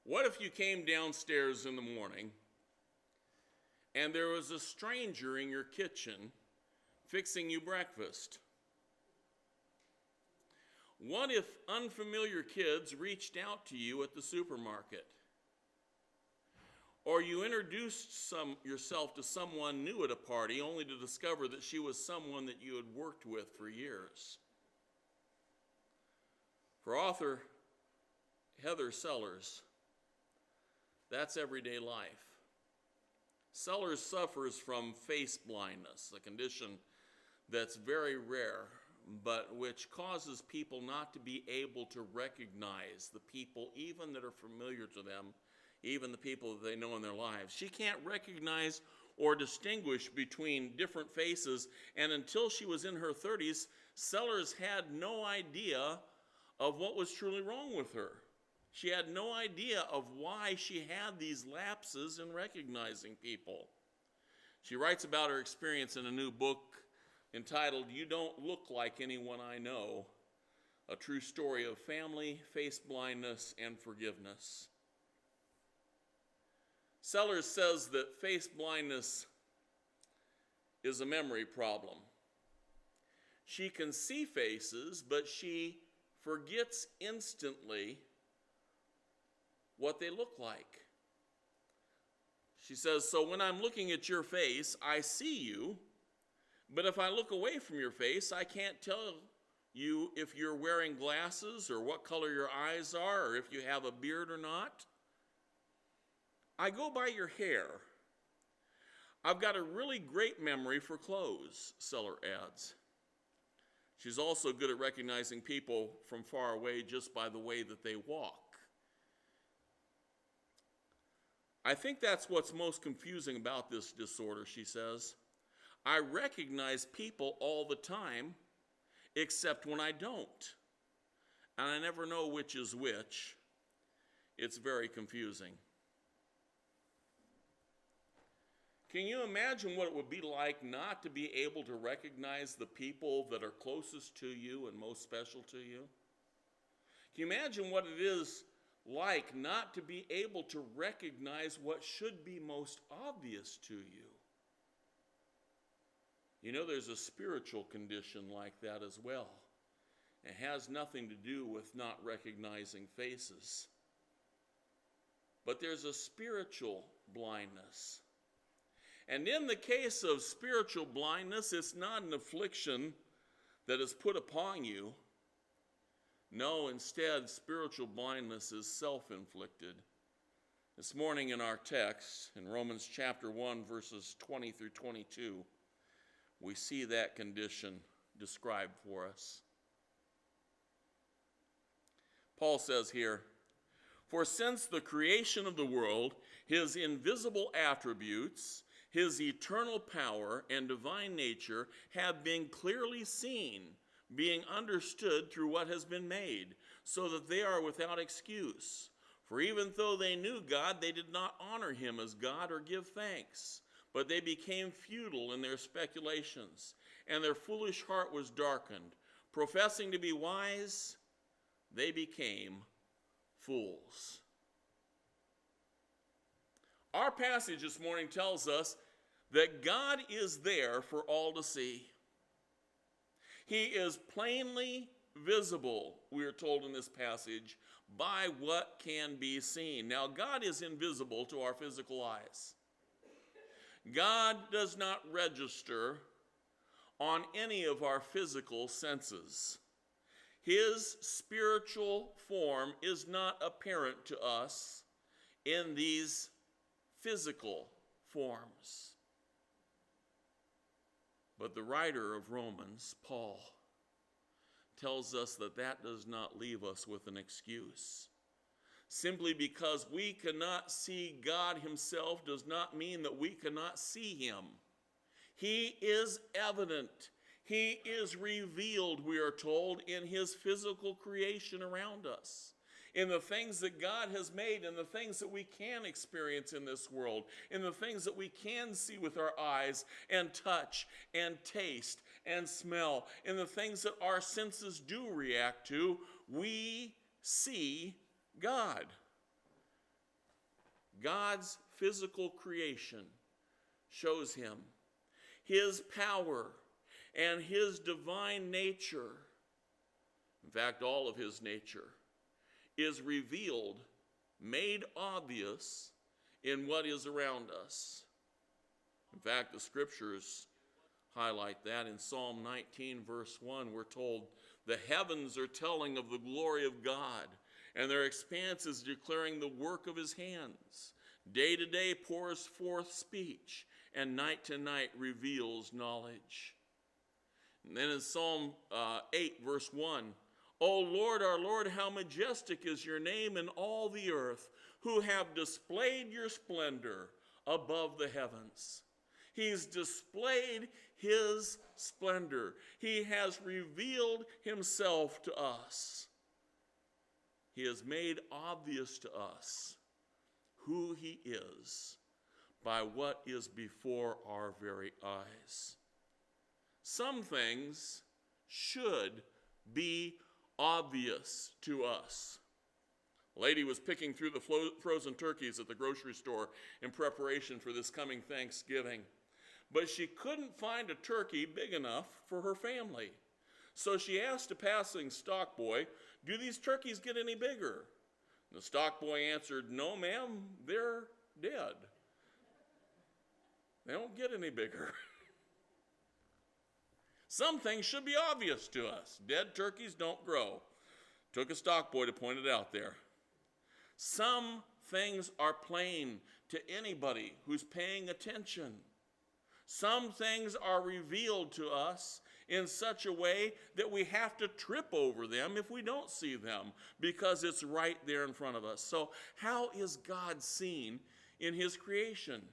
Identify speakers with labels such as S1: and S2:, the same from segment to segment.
S1: What if you came downstairs in the morning and there was a stranger in your kitchen fixing you breakfast? What if unfamiliar kids reached out to you at the supermarket? Or you introduced yourself to someone new at a party only to discover that she was someone that you had worked with for years? For author Heather Sellers, that's everyday life. Sellers suffers from face blindness, a condition that's very rare, but which causes people not to be able to recognize the people even that are familiar to them, even the people that they know in their lives. She can't recognize or distinguish between different faces, and until she was in her 30s, Sellers had no idea of what was truly wrong with her. She had no idea of why she had these lapses in recognizing people. She writes about her experience in a new book entitled, "You Don't Look Like Anyone I Know, a true story of family, face blindness, and forgiveness." Sellers says that face blindness is a memory problem. She can see faces, but she forgets instantly what they look like. She says, so when I'm looking at your face, I see you, but if I look away from your face, I can't tell you if you're wearing glasses or what color your eyes are or if you have a beard or not. I go by your hair. I've got a really great memory for clothes, Seller adds. She's also good at recognizing people from far away just by the way that they walk. I think that's what's most confusing about this disorder, she says. I recognize people all the time, except when I don't. And I never know which is which. It's very confusing. Can you imagine what it would be like not to be able to recognize the people that are closest to you and most special to you? Can you imagine what it is like not to be able to recognize what should be most obvious to you? You know, there's a spiritual condition like that as well. It has nothing to do with not recognizing faces. But there's a spiritual blindness. And in the case of spiritual blindness, it's not an affliction that is put upon you. No, instead, spiritual blindness is self-inflicted. This morning in our text, in Romans chapter 1, verses 20 through 22, we see that condition described for us. Paul says here, "For since the creation of the world, his invisible attributes, his eternal power and divine nature have been clearly seen, being understood through what has been made, so that they are without excuse. For even though they knew God, they did not honor him as God or give thanks, but they became futile in their speculations, and their foolish heart was darkened. Professing to be wise, they became fools." Our passage this morning tells us that God is there for all to see. He is plainly visible, we are told in this passage, by what can be seen. Now, God is invisible to our physical eyes. God does not register on any of our physical senses. His spiritual form is not apparent to us in these physical forms. But the writer of Romans, Paul, tells us that that does not leave us with an excuse. Simply because we cannot see God himself does not mean that we cannot see him. He is evident. He is revealed, we are told, in his physical creation around us, in the things that God has made, in the things that we can experience in this world, in the things that we can see with our eyes and touch and taste and smell, in the things that our senses do react to. We see God. God's physical creation shows him. His power and his divine nature, in fact, all of his nature, is revealed, made obvious in what is around us. In fact, the scriptures highlight that. In Psalm 19, verse 1, we're told, the heavens are telling of the glory of God, and their expanse is declaring the work of his hands. Day to day pours forth speech, and night to night reveals knowledge. And then in Psalm 8, verse 1, O Lord, our Lord, how majestic is your name in all the earth, who have displayed your splendor above the heavens. He's displayed his splendor. He has revealed himself to us. He has made obvious to us who he is by what is before our very eyes. Some things should be obvious to us. A lady was picking through the frozen turkeys at the grocery store in preparation for this coming Thanksgiving, but she couldn't find a turkey big enough for her family. So she asked a passing stock boy, do these turkeys get any bigger? The stock boy answered, no, ma'am, they're dead. They don't get any bigger. Some things should be obvious to us. Dead turkeys don't grow. Took a stock boy to point it out there. Some things are plain to anybody who's paying attention. Some things are revealed to us in such a way that we have to trip over them if we don't see them, because it's right there in front of us. So how is God seen in his creation?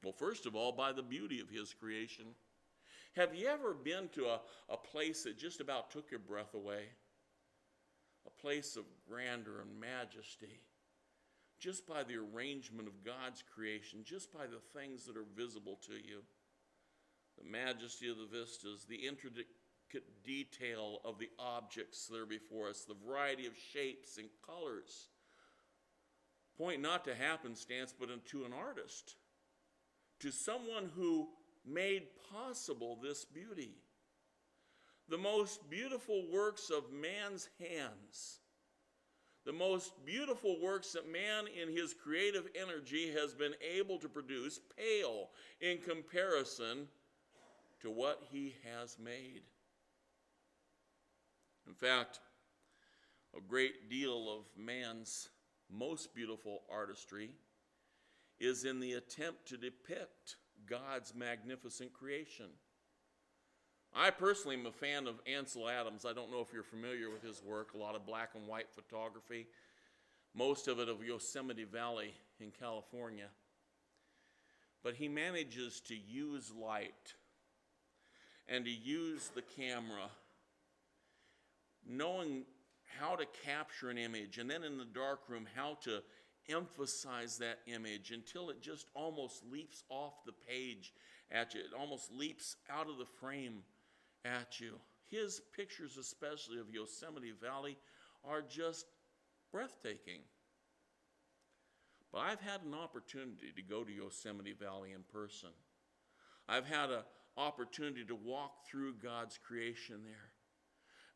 S1: Well, first of all, by the beauty of his creation. Have you ever been to a place that just about took your breath away? A place of grandeur and majesty, just by the arrangement of God's creation, just by the things that are visible to you. The majesty of the vistas, the intricate detail of the objects that are before us, the variety of shapes and colors. Point not to happenstance, but to an artist, to someone who made possible this beauty. The most beautiful works of man's hands, the most beautiful works that man in his creative energy has been able to produce, pale in comparison to what he has made. In fact, a great deal of man's most beautiful artistry is in the attempt to depict God's magnificent creation. I personally am a fan of Ansel Adams. I don't know if you're familiar with his work, a lot of black and white photography, most of it of Yosemite Valley in California. But he manages to use light and to use the camera, knowing how to capture an image, and then in the darkroom, how to emphasize that image until it just almost leaps off the page at you. It almost leaps out of the frame at you. His pictures, especially of Yosemite Valley, are just breathtaking. But I've had an opportunity to go to Yosemite Valley in person. I've had an opportunity to walk through God's creation there.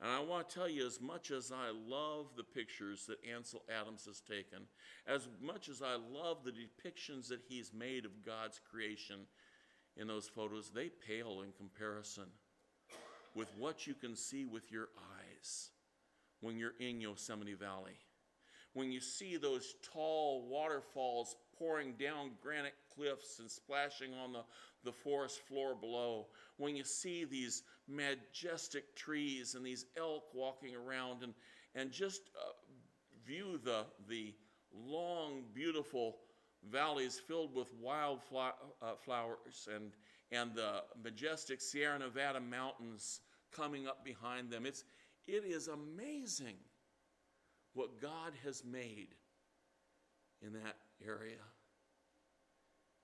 S1: And I want to tell you, as much as I love the pictures that Ansel Adams has taken, as much as I love the depictions that he's made of God's creation in those photos, they pale in comparison with what you can see with your eyes when you're in Yosemite Valley. When you see those tall waterfalls pouring down granite cliffs and splashing on the forest floor below, when you see these majestic trees and these elk walking around, and just view the long, beautiful valleys filled with wild flowers and the majestic Sierra Nevada mountains coming up behind them. It is amazing what God has made in that area.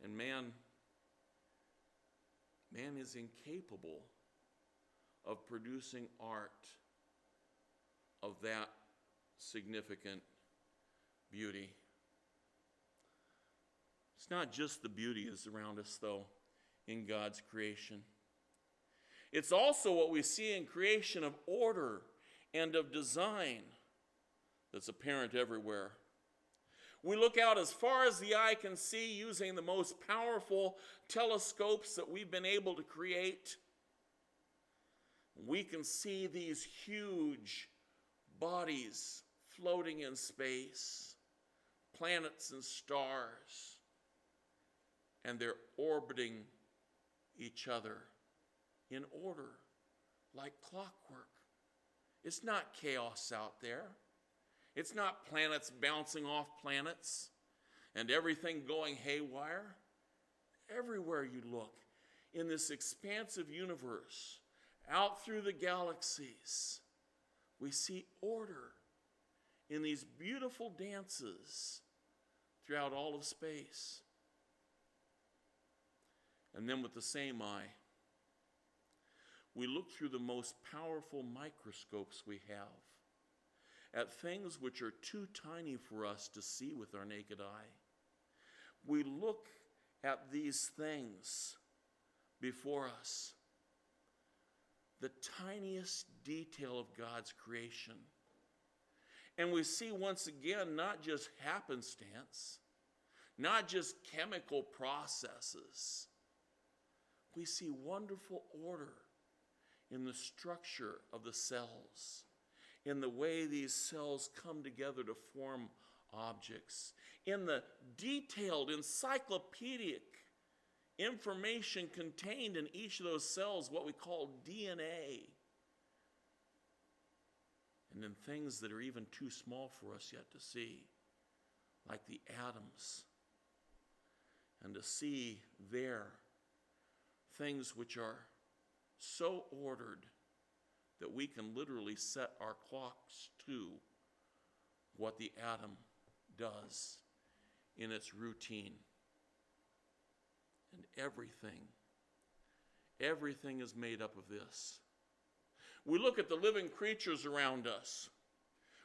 S1: And man is incapable of producing art of that significant beauty. It's not just the beauty that's around us, though, in God's creation. It's also what we see in creation of order and of design that's apparent everywhere. We look out as far as the eye can see using the most powerful telescopes that we've been able to create. We can see these huge bodies floating in space, planets and stars, and they're orbiting each other in order, like clockwork. It's not chaos out there. It's not planets bouncing off planets and everything going haywire. Everywhere you look in this expansive universe, out through the galaxies, we see order in these beautiful dances throughout all of space. And then with the same eye, we look through the most powerful microscopes we have at things which are too tiny for us to see with our naked eye. We look at these things before us, the tiniest detail of God's creation. And we see once again not just happenstance, not just chemical processes. We see wonderful order in the structure of the cells, in the way these cells come together to form objects, in the detailed encyclopedic information contained in each of those cells, what we call DNA, and in things that are even too small for us yet to see, like the atoms, and to see there things which are so ordered that we can literally set our clocks to what the atom does in its routine. And everything is made up of this. We look at the living creatures around us.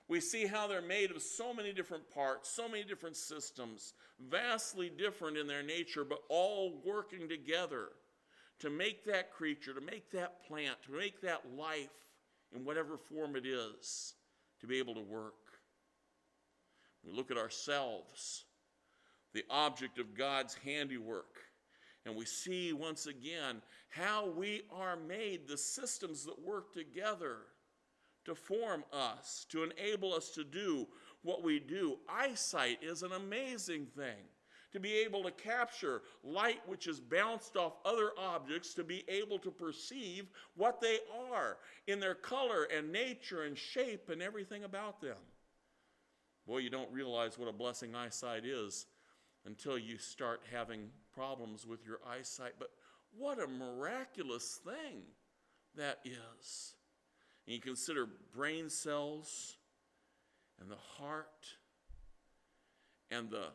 S1: We see how they're made of so many different parts, so many different systems, vastly different in their nature, but all working together to make that creature, to make that plant, to make that life in whatever form it is, to be able to work. We look at ourselves, the object of God's handiwork, and we see once again how we are made, the systems that work together to form us, to enable us to do what we do. Eyesight is an amazing thing. To be able to capture light which is bounced off other objects, to be able to perceive what they are in their color and nature and shape and everything about them. Boy, you don't realize what a blessing eyesight is until you start having problems with your eyesight. But what a miraculous thing that is. And you consider brain cells and the heart and the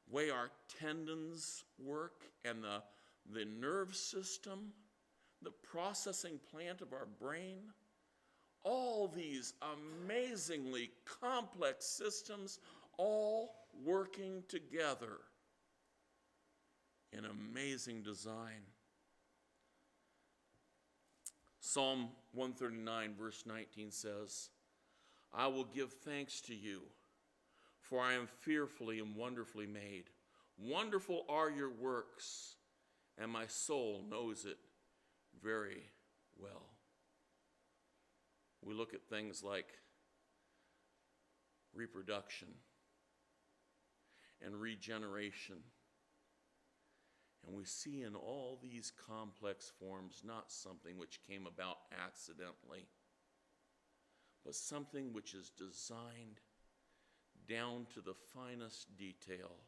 S1: way our tendons work and the nerve system, the processing plant of our brain, all these amazingly complex systems all working together in amazing design. Psalm 139 verse 19 says, "I will give thanks to you, for I am fearfully and wonderfully made. Wonderful are your works, and my soul knows it very well." We look at things like reproduction and regeneration, and we see in all these complex forms not something which came about accidentally, but something which is designed down to the finest detail.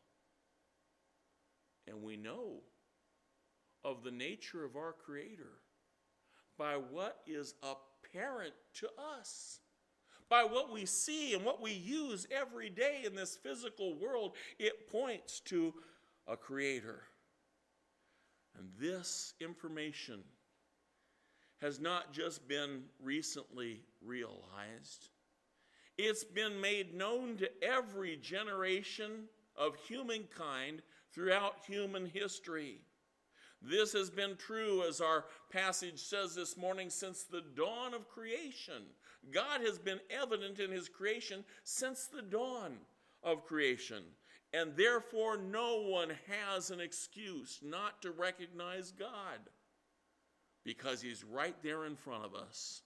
S1: And we know of the nature of our Creator by what is apparent to us, by what we see and what we use every day in this physical world. It points to a Creator. And this information has not just been recently realized. It's been made known to every generation of humankind throughout human history. This has been true, as our passage says this morning, since the dawn of creation. God has been evident in his creation since the dawn of creation. And therefore, no one has an excuse not to recognize God, because he's right there in front of us,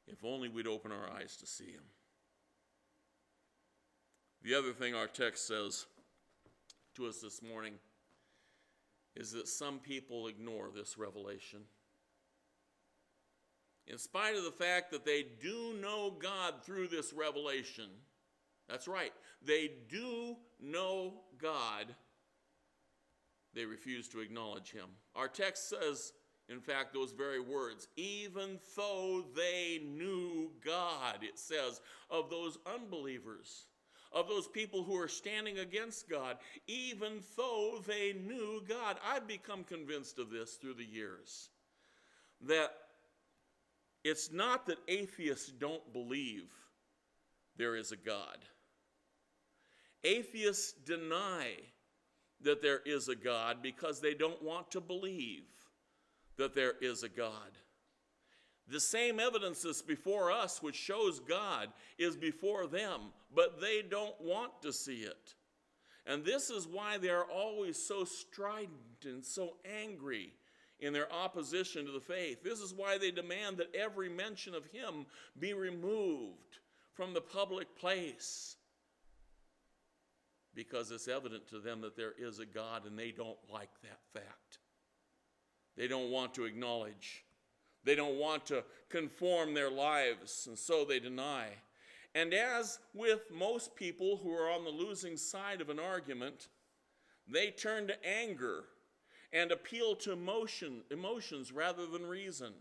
S1: if only we'd open our eyes to see him. The other thing our text says to us this morning is that some people ignore this revelation. In spite of the fact that they do know God through this revelation, that's right, they do know God, they refuse to acknowledge him. Our text says, in fact, those very words, even though they knew God, it says, of those unbelievers, of those people who are standing against God, even though they knew God. I've become convinced of this through the years, that it's not that atheists don't believe there is a God. Atheists deny that there is a God because they don't want to believe that there is a God. The same evidence that's before us, which shows God, is before them, but they don't want to see it. And this is why they are always so strident and so angry in their opposition to the faith. This is why they demand that every mention of him be removed from the public place, because it's evident to them that there is a God, and they don't like that fact. They don't want to acknowledge. They don't want to conform their lives, and so they deny. And as with most people who are on the losing side of an argument, they turn to anger and appeal to emotions rather than reason.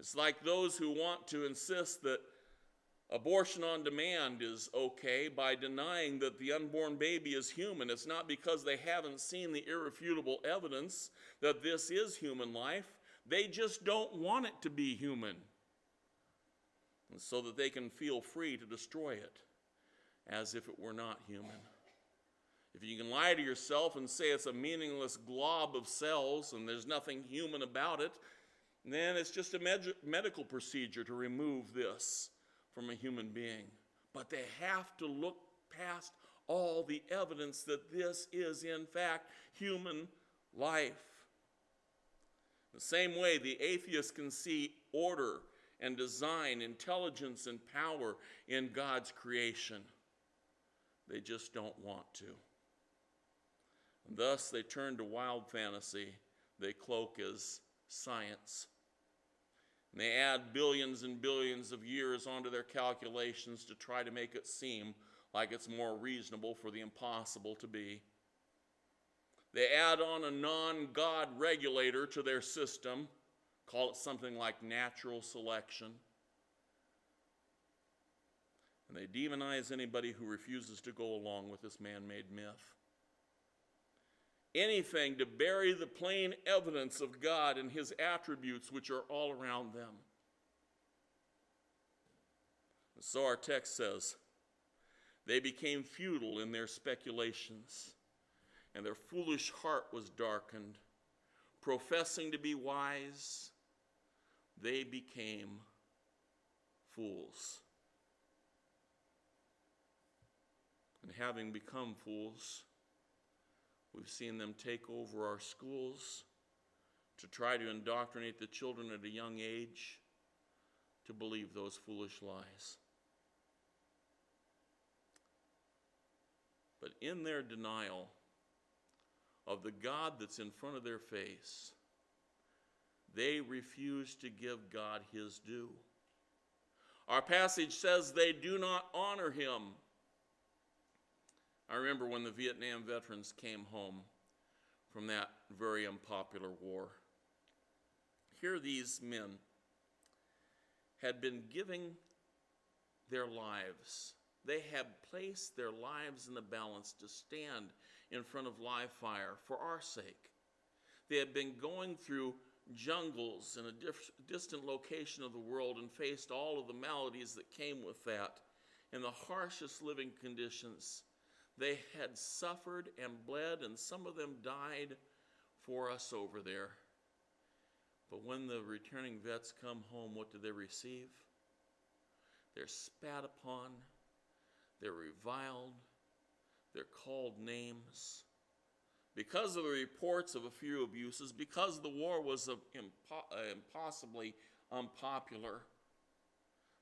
S1: It's like those who want to insist that abortion on demand is okay by denying that the unborn baby is human. It's not because they haven't seen the irrefutable evidence that this is human life. They just don't want it to be human, and so that they can feel free to destroy it as if it were not human. If you can lie to yourself and say it's a meaningless glob of cells and there's nothing human about it, then it's just a medical procedure to remove this from a human being. But they have to look past all the evidence that this is, in fact, human life. The same way the atheists can see order and design, intelligence and power in God's creation. They just don't want to. And thus they turn to wild fantasy they cloak as science. And they add billions and billions of years onto their calculations to try to make it seem like it's more reasonable for the impossible to be. They add on a non-God regulator to their system, call it something like natural selection. And they demonize anybody who refuses to go along with this man-made myth. Anything to bury the plain evidence of God and his attributes, which are all around them. And so our text says, they became futile in their speculations, and their foolish heart was darkened. Professing to be wise, they became fools. And having become fools, we've seen them take over our schools to try to indoctrinate the children at a young age to believe those foolish lies. But in their denial of the God that's in front of their face, they refuse to give God his due. Our passage says they do not honor him. I remember when the Vietnam veterans came home from that very unpopular war. Here these men had been giving their lives. They had placed their lives in the balance to stand in front of live fire for our sake. They had been going through jungles in a distant location of the world and faced all of the maladies that came with that in the harshest living conditions. They had suffered and bled, and some of them died for us over there. But when the returning vets come home, what do they receive? They're spat upon, they're reviled, they're called names. Because of the reports of a few abuses, because the war was impossibly unpopular,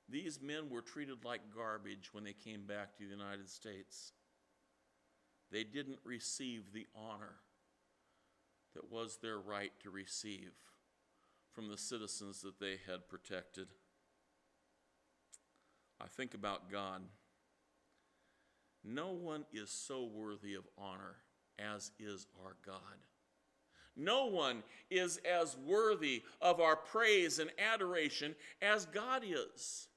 S1: these men were treated like garbage when they came back to the United States. They didn't receive the honor that was their right to receive from the citizens that they had protected. I think about God. No one is so worthy of honor as is our God. No one is as worthy of our praise and adoration as God is.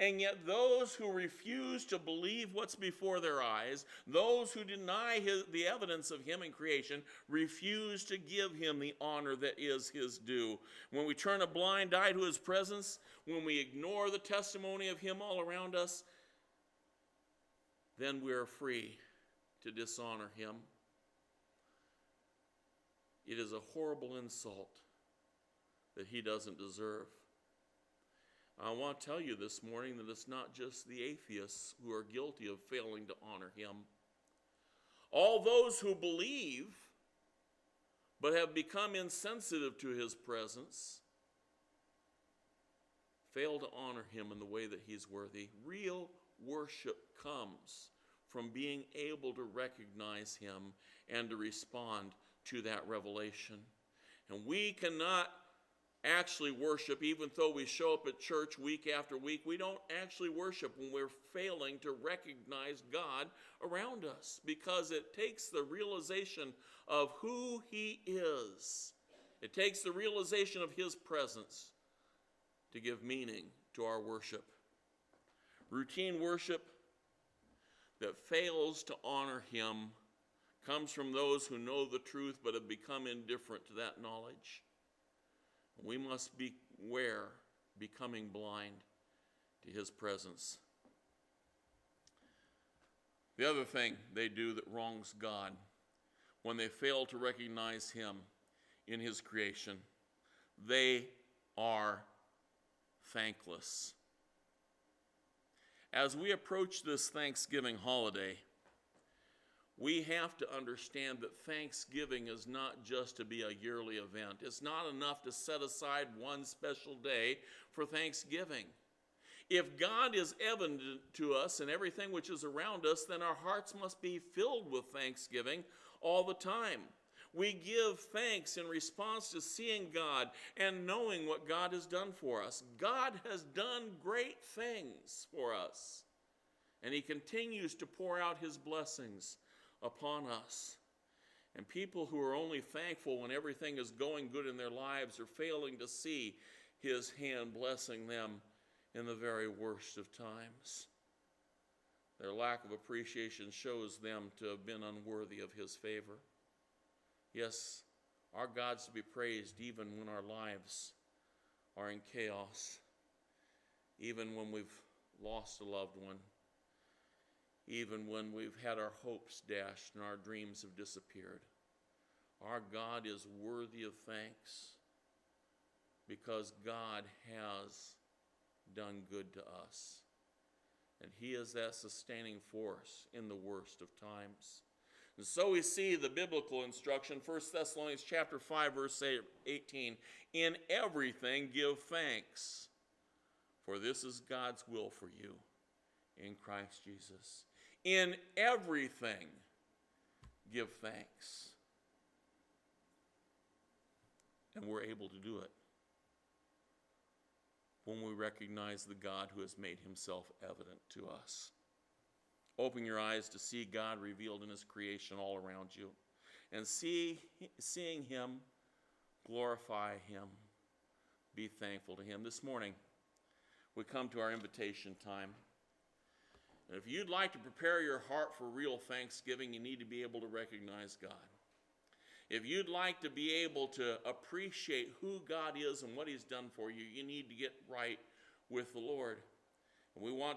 S1: And yet those who refuse to believe what's before their eyes, those who deny the evidence of him in creation, refuse to give him the honor that is his due. When we turn a blind eye to his presence, when we ignore the testimony of him all around us, then we are free to dishonor him. It is a horrible insult that he doesn't deserve. I want to tell you this morning that it's not just the atheists who are guilty of failing to honor him. All those who believe but have become insensitive to his presence fail to honor him in the way that he's worthy. Real worship comes from being able to recognize him and to respond to that revelation. And we cannot actually worship, even though we show up at church week after week. We don't actually worship when we're failing to recognize God around us, because it takes the realization of who he is. It takes the realization of his presence to give meaning to our worship. Routine worship that fails to honor him comes from those who know the truth but have become indifferent to that knowledge. We must beware becoming blind to his presence. The other thing they do that wrongs God, when they fail to recognize him in his creation, they are thankless. As we approach this Thanksgiving holiday, we have to understand that Thanksgiving is not just to be a yearly event. It's not enough to set aside one special day for Thanksgiving. If God is evident to us in everything which is around us, then our hearts must be filled with thanksgiving all the time. We give thanks in response to seeing God and knowing what God has done for us. God has done great things for us, and he continues to pour out his blessings upon us. And people who are only thankful when everything is going good in their lives are failing to see his hand blessing them in the very worst of times. Their lack of appreciation shows them to have been unworthy of his favor. Yes, our God's to be praised even when our lives are in chaos, even when we've lost a loved one, even when we've had our hopes dashed and our dreams have disappeared. Our God is worthy of thanks because God has done good to us. And he is that sustaining force in the worst of times. And so we see the biblical instruction, 1 Thessalonians chapter 5, verse 18, in everything give thanks, for this is God's will for you in Christ Jesus. In everything, give thanks. And we're able to do it when we recognize the God who has made himself evident to us. Open your eyes to see God revealed in his creation all around you, and seeing him, glorify him, be thankful to him. This morning, we come to our invitation time. And if you'd like to prepare your heart for real thanksgiving, you need to be able to recognize God. If you'd like to be able to appreciate who God is and what he's done for you, you need to get right with the Lord. And we want